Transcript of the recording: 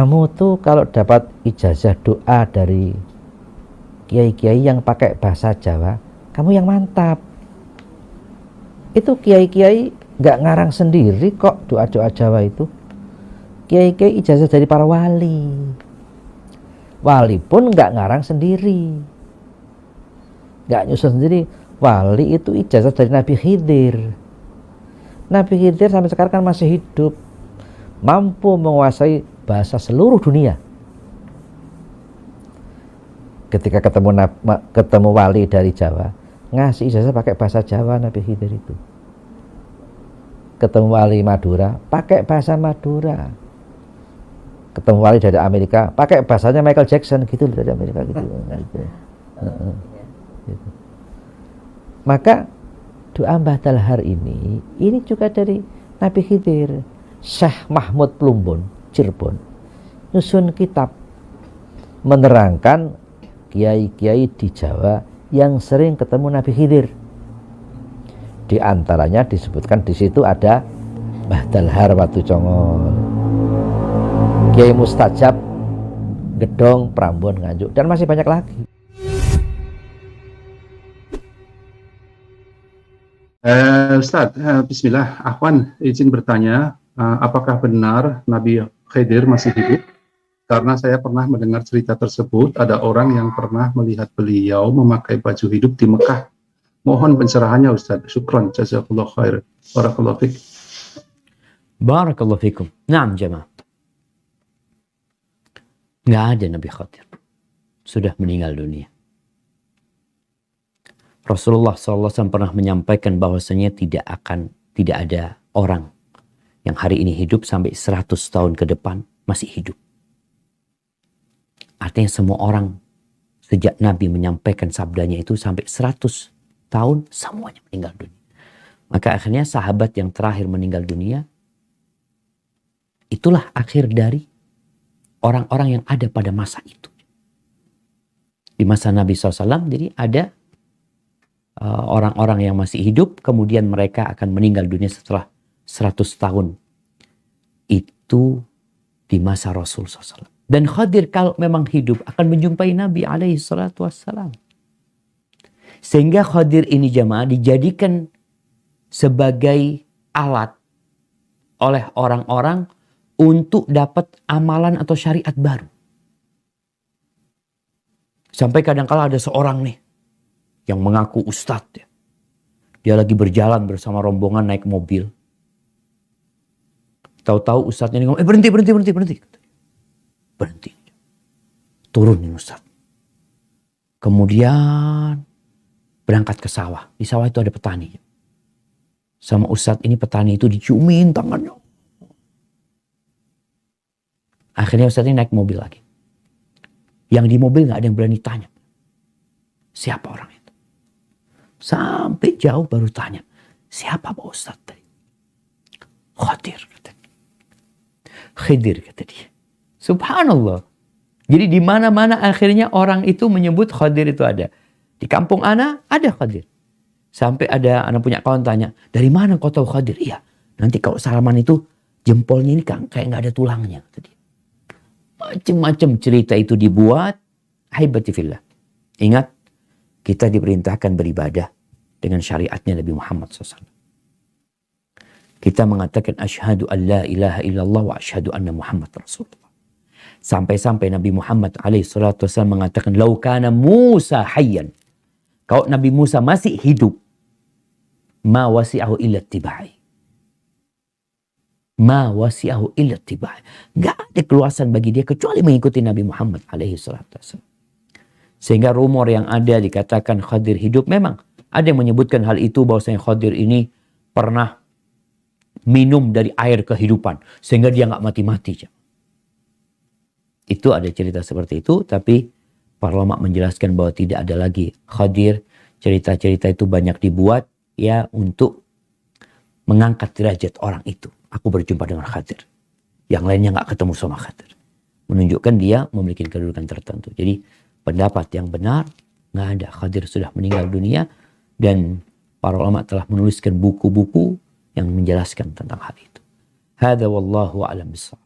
kamu tuh kalau dapat ijazah doa dari kiai-kiai yang pakai bahasa Jawa, kamu yang mantap. Itu kiai-kiai nggak ngarang sendiri kok doa-doa Jawa itu. Kiai-kiai ijazah dari para wali. Wali pun nggak ngarang sendiri, nggak nyusun sendiri. Wali itu ijazah dari Nabi Khidir. Nabi Khidir sampai sekarang kan masih hidup, mampu menguasai bahasa seluruh dunia. Ketika ketemu wali dari Jawa, ngasih ijazah pakai bahasa Jawa Nabi Khidir itu. Ketemu wali Madura, pakai bahasa Madura. Ketemu wali dari Amerika, pakai bahasanya Michael Jackson gitu dari Amerika gitu. Gitu. Maka doa Mbah Dalhar ini juga dari Nabi Khidir. Syekh Mahmud Plumbon, Cirebon, nyusun kitab menerangkan kiai-kiai di Jawa yang sering ketemu Nabi Khidir. Di antaranya disebutkan di situ ada Mbah Dalhar Watucongol, Kiai Mustajab Gedong Prambon Nganjuk, dan masih banyak lagi. Ustaz, bismillah, Ahwan izin bertanya, apakah benar Nabi Khidir masih hidup? Karena saya pernah mendengar cerita tersebut, ada orang yang pernah melihat beliau memakai baju hidup di Mekah. Mohon pencerahannya Ustaz. Syukran, jazakallah khair. Barakallahu fiik. Barakallahu fikum. Naam jemaah. Nggak ada Nabi Khidir. Sudah meninggal dunia. Rasulullah SAW pernah menyampaikan bahwasanya tidak ada orang yang hari ini hidup sampai 100 tahun ke depan masih hidup. Artinya semua orang sejak Nabi menyampaikan sabdanya itu sampai 100 tahun semuanya meninggal dunia. Maka akhirnya sahabat yang terakhir meninggal dunia, itulah akhir dari orang-orang yang ada pada masa itu. Di masa Nabi SAW, jadi ada orang-orang yang masih hidup, kemudian mereka akan meninggal dunia setelah 100 tahun. Itu di masa Rasul SAW. Dan Khidir kalau memang hidup akan menjumpai Nabi SAW. Sehingga Khidir ini jamaah dijadikan sebagai alat oleh orang-orang untuk dapat amalan atau syariat baru. Sampai kadang-kala ada seorang nih yang mengaku ustadz ya. Dia lagi berjalan bersama rombongan naik mobil. Tahu-tahu ustadznya ini ngomong, berhenti. Berhenti. Turunin ustadz. Kemudian berangkat ke sawah. Di sawah itu ada petani. Sama ustadz ini petani itu diciumin tangannya. Akhirnya ustadz ini naik mobil lagi. Yang di mobil gak ada yang berani tanya. Siapa orang itu? Sampai jauh baru tanya. Siapa Pak Ustadz tadi? Khidir kata dia. Khidir kata dia. Subhanallah. Jadi di mana-mana akhirnya orang itu menyebut Khidir itu ada. Di kampung ana ada Khidir. Sampai ada anak punya kawan tanya, dari mana kau tahu Khidir? Iya, nanti kalau salaman itu jempolnya ini kayak nggak ada tulangnya. Kata dia. Macam-macam cerita itu dibuat. Haibati fillah. Ingat, kita diperintahkan beribadah dengan syariatnya Nabi Muhammad SAW. Kita mengatakan asyhadu an la ilaha illallah wa asyhadu anna Muhammad Rasulullah. Sampai-sampai Nabi Muhammad SAW mengatakan lau kana Musa hayyan. Kalau Nabi Musa masih hidup, ma wasi'ahu illa tibai. Ma wasi'ahu illa tibai. Gak ada keluasan bagi dia kecuali mengikuti Nabi Muhammad SAW. Sehingga rumor yang ada dikatakan Khidir hidup, memang ada yang menyebutkan hal itu, bahwasanya Khidir ini pernah minum dari air kehidupan sehingga dia nggak mati-mati. Itu ada cerita seperti itu, tapi para ulama menjelaskan bahwa tidak ada lagi Khidir. Cerita-cerita itu banyak dibuat ya untuk mengangkat derajat orang itu. Aku berjumpa dengan Khidir. Yang lainnya nggak ketemu sama Khidir. Menunjukkan dia memiliki kedudukan tertentu. Jadi pendapat yang benar, nggak ada. Khidir sudah meninggal dunia dan para ulama telah menuliskan buku-buku yang menjelaskan tentang hal itu. Hadza wallahu a'lam bissawab.